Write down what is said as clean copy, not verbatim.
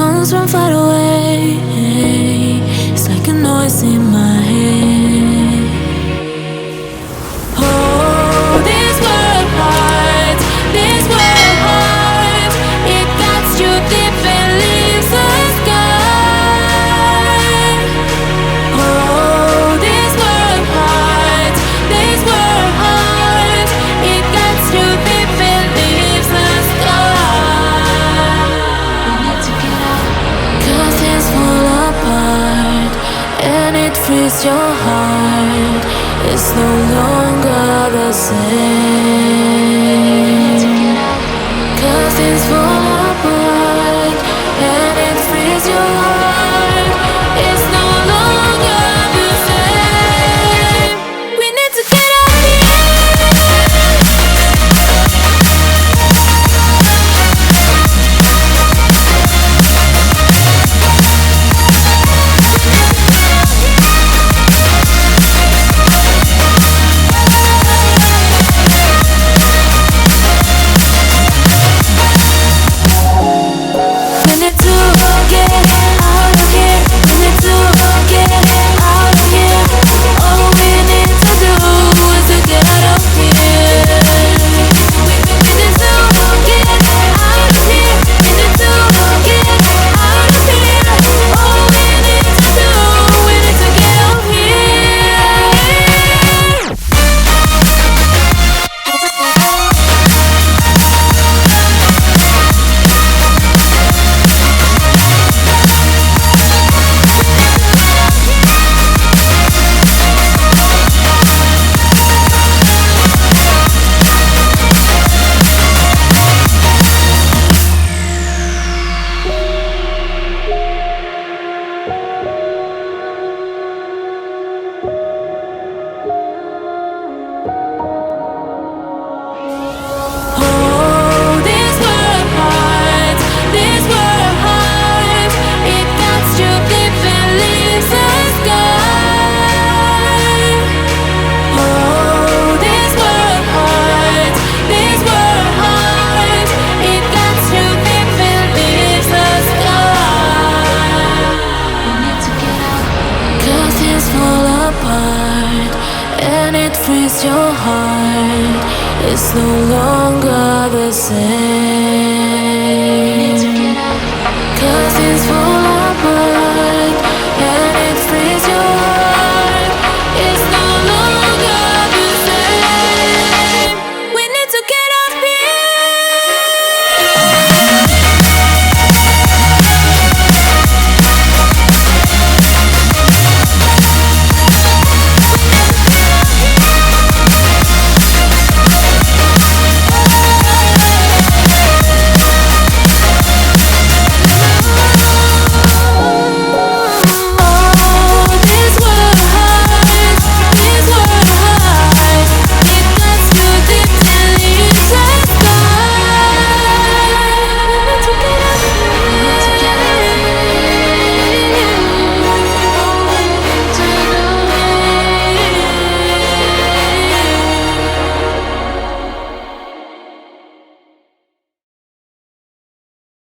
comes from far away. It's like a noise in my head. Oh, this world heart, this world heart, it cuts you deep and leaves a scar. Oh, this world heart, it cuts you deep and leaves a scar. We need to get out, 'cause things fall apart and it frees your heart. It's no longer the same. 'Cause things fall apart and it frees your heart. It's no longer the same. We need to get out of frees your heart. It's no longer the same. 'Cause things fall apart.